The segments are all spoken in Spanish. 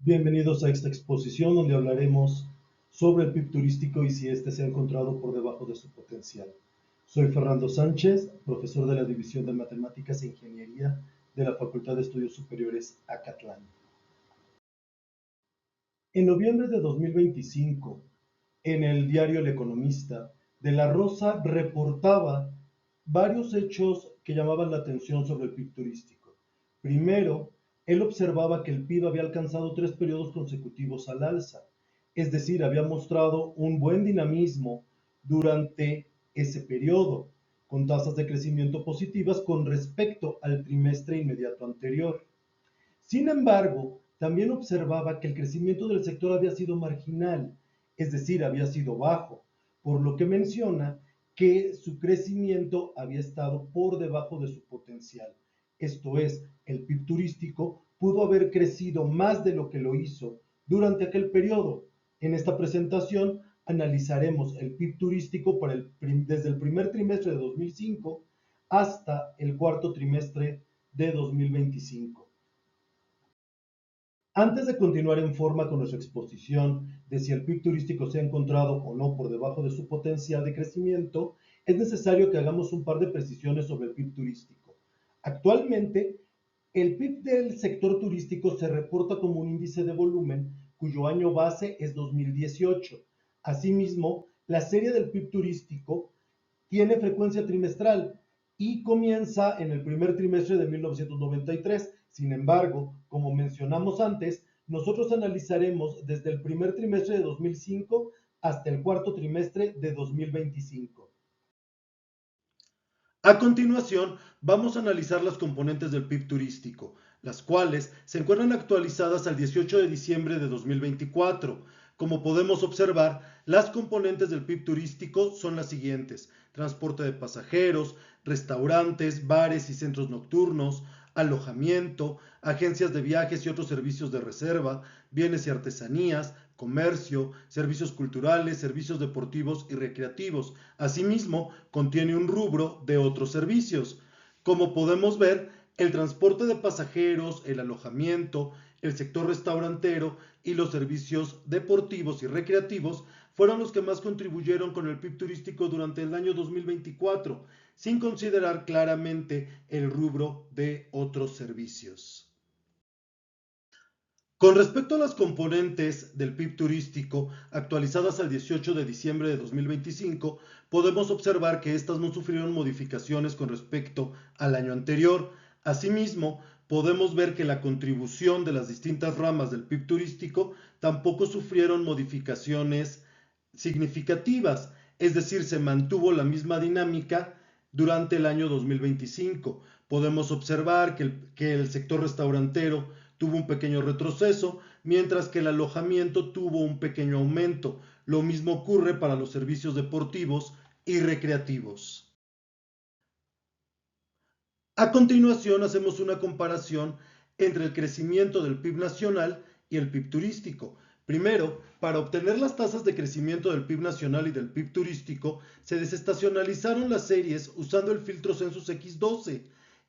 Bienvenidos a esta exposición donde hablaremos sobre el PIB turístico y si éste se ha encontrado por debajo de su potencial. Soy Fernando Sánchez, profesor de la División de Matemáticas e Ingeniería de la Facultad de Estudios Superiores Acatlán. En noviembre de 2025, en el diario El Economista, De la Rosa reportaba varios hechos que llamaban la atención sobre el PIB turístico. Primero, él observaba que el PIB había alcanzado 3 periodos consecutivos al alza, es decir, había mostrado un buen dinamismo durante ese periodo, con tasas de crecimiento positivas con respecto al trimestre inmediato anterior. Sin embargo, también observaba que el crecimiento del sector había sido marginal, es decir, había sido bajo, por lo que menciona que su crecimiento había estado por debajo de su potencial. Esto es, el PIB turístico pudo haber crecido más de lo que lo hizo durante aquel periodo. En esta presentación analizaremos el PIB turístico desde el primer trimestre de 2005 hasta el cuarto trimestre de 2025. Antes de continuar en forma con nuestra exposición de si el PIB turístico se ha encontrado o no por debajo de su potencial de crecimiento, es necesario que hagamos un par de precisiones sobre el PIB turístico. Actualmente, el PIB del sector turístico se reporta como un índice de volumen cuyo año base es 2018. Asimismo, la serie del PIB turístico tiene frecuencia trimestral y comienza en el primer trimestre de 1993. Sin embargo, como mencionamos antes, nosotros analizaremos desde el primer trimestre de 2005 hasta el cuarto trimestre de 2025. A continuación, vamos a analizar las componentes del PIB turístico, las cuales se encuentran actualizadas al 18 de diciembre de 2024. Como podemos observar, las componentes del PIB turístico son las siguientes: transporte de pasajeros, restaurantes, bares y centros nocturnos, alojamiento, agencias de viajes y otros servicios de reserva, bienes y artesanías, comercio, servicios culturales, servicios deportivos y recreativos. Asimismo, contiene un rubro de otros servicios. Como podemos ver, el transporte de pasajeros, el alojamiento, el sector restaurantero y los servicios deportivos y recreativos fueron los que más contribuyeron con el PIB turístico durante el año 2024, sin considerar claramente el rubro de otros servicios. Con respecto a las componentes del PIB turístico actualizadas al 18 de diciembre de 2025, podemos observar que estas no sufrieron modificaciones con respecto al año anterior. Asimismo, podemos ver que la contribución de las distintas ramas del PIB turístico tampoco sufrieron modificaciones significativas, es decir, se mantuvo la misma dinámica durante el año 2025. Podemos observar que el sector restaurantero tuvo un pequeño retroceso, mientras que el alojamiento tuvo un pequeño aumento. Lo mismo ocurre para los servicios deportivos y recreativos. A continuación, hacemos una comparación entre el crecimiento del PIB nacional y el PIB turístico. Primero, para obtener las tasas de crecimiento del PIB nacional y del PIB turístico, se desestacionalizaron las series usando el filtro Census X12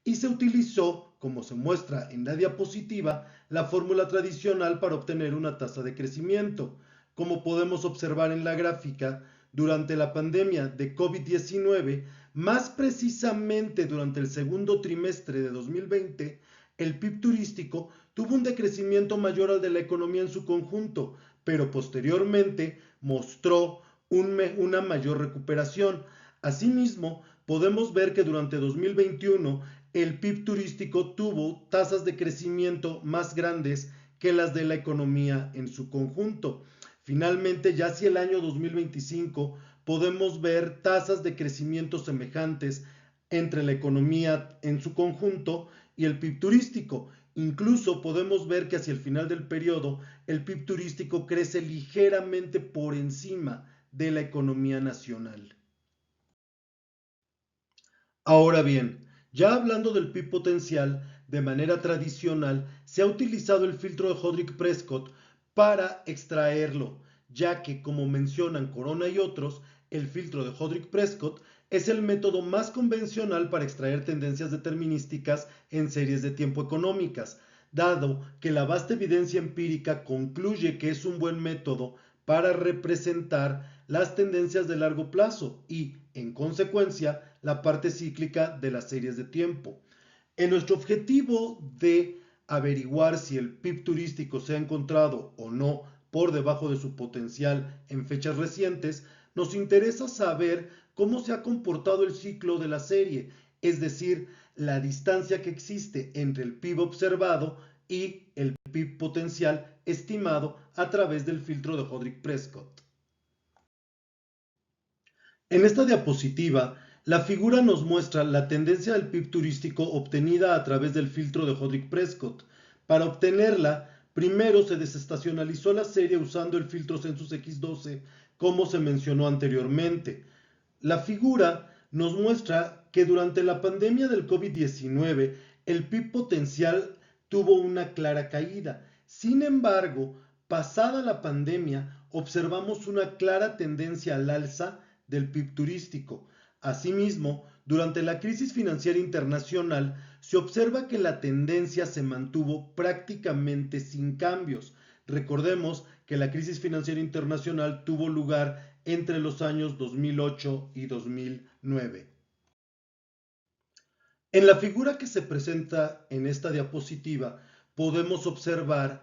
y se utilizó, como se muestra en la diapositiva, la fórmula tradicional para obtener una tasa de crecimiento. Como podemos observar en la gráfica, durante la pandemia de COVID-19, más precisamente durante el segundo trimestre de 2020, el PIB turístico tuvo un decrecimiento mayor al de la economía en su conjunto, pero posteriormente mostró una mayor recuperación. Asimismo, podemos ver que durante 2021 el PIB turístico tuvo tasas de crecimiento más grandes que las de la economía en su conjunto. Finalmente, ya hacia el año 2025 podemos ver tasas de crecimiento semejantes entre la economía en su conjunto y el PIB turístico. Incluso podemos ver que hacia el final del periodo el PIB turístico crece ligeramente por encima de la economía nacional. Ahora bien, ya hablando del PIB potencial, de manera tradicional se ha utilizado el filtro de Hodrick-Prescott para extraerlo, ya que, como mencionan Corona y otros, el filtro de Hodrick-Prescott es el método más convencional para extraer tendencias determinísticas en series de tiempo económicas. dado que la vasta evidencia empírica concluye que es un buen método para representar las tendencias de largo plazo y, en consecuencia, la parte cíclica de las series de tiempo. En nuestro objetivo de averiguar si el PIB turístico se ha encontrado o no por debajo de su potencial en fechas recientes, nos interesa saber cómo se ha comportado el ciclo de la serie, es decir, la distancia que existe entre el PIB observado y el PIB potencial estimado a través del filtro de Hodrick-Prescott. En esta diapositiva, la figura nos muestra la tendencia del PIB turístico obtenida a través del filtro de Hodrick-Prescott. Para obtenerla, primero se desestacionalizó la serie usando el filtro Census X12, como se mencionó anteriormente. La figura nos muestra que durante la pandemia del COVID-19, el PIB potencial tuvo una clara caída. Sin embargo, pasada la pandemia, observamos una clara tendencia al alza del PIB turístico. Asimismo, durante la crisis financiera internacional, se observa que la tendencia se mantuvo prácticamente sin cambios. Recordemos que la crisis financiera internacional tuvo lugar entre los años 2008 y 2009. En la figura que se presenta en esta diapositiva, podemos observar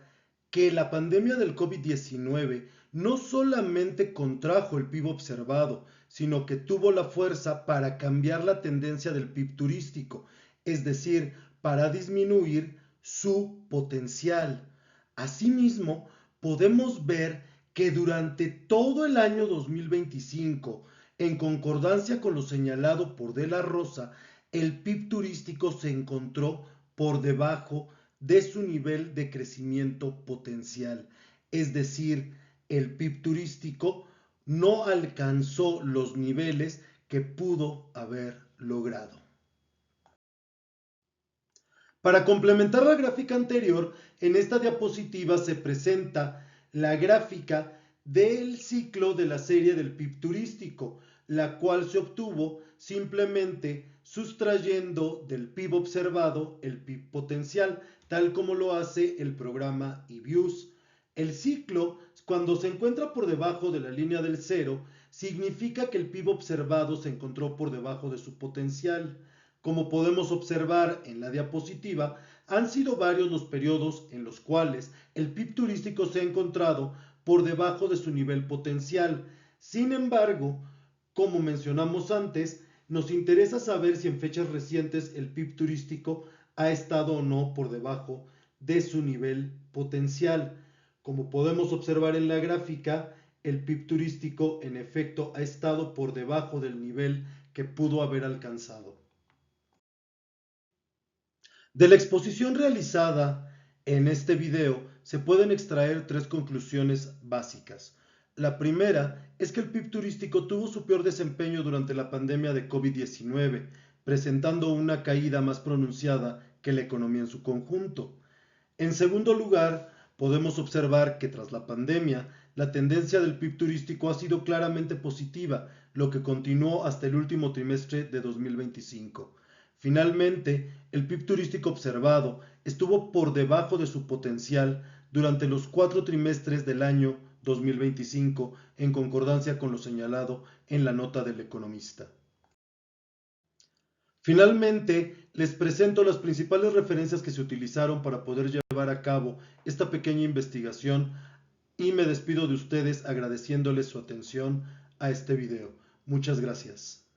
que la pandemia del COVID-19 no solamente contrajo el PIB observado, sino que tuvo la fuerza para cambiar la tendencia del PIB turístico, es decir, para disminuir su potencial. Asimismo, podemos ver que durante todo el año 2025, en concordancia con lo señalado por De la Rosa, el PIB turístico se encontró por debajo de su nivel de crecimiento potencial. Es decir, el PIB turístico no alcanzó los niveles que pudo haber logrado. Para complementar la gráfica anterior, en esta diapositiva se presenta la gráfica del ciclo de la serie del PIB turístico, la cual se obtuvo simplemente sustrayendo del PIB observado el PIB potencial, tal como lo hace el programa IBIUS. El ciclo, cuando se encuentra por debajo de la línea del cero, significa que el PIB observado se encontró por debajo de su potencial. Como podemos observar en la diapositiva, han sido varios los periodos en los cuales el PIB turístico se ha encontrado por debajo de su nivel potencial. Sin embargo, como mencionamos antes, nos interesa saber si en fechas recientes el PIB turístico ha estado o no por debajo de su nivel potencial. Como podemos observar en la gráfica, el PIB turístico en efecto ha estado por debajo del nivel que pudo haber alcanzado. De la exposición realizada en este video se pueden extraer tres conclusiones básicas. La primera es que el PIB turístico tuvo su peor desempeño durante la pandemia de COVID-19, presentando una caída más pronunciada que la economía en su conjunto. En segundo lugar, podemos observar que tras la pandemia, la tendencia del PIB turístico ha sido claramente positiva, lo que continuó hasta el último trimestre de 2025. Finalmente, el PIB turístico observado estuvo por debajo de su potencial durante los 4 trimestres del año 2025, en concordancia con lo señalado en la nota del economista. Finalmente, les presento las principales referencias que se utilizaron para poder llevar a cabo esta pequeña investigación y me despido de ustedes agradeciéndoles su atención a este video. Muchas gracias.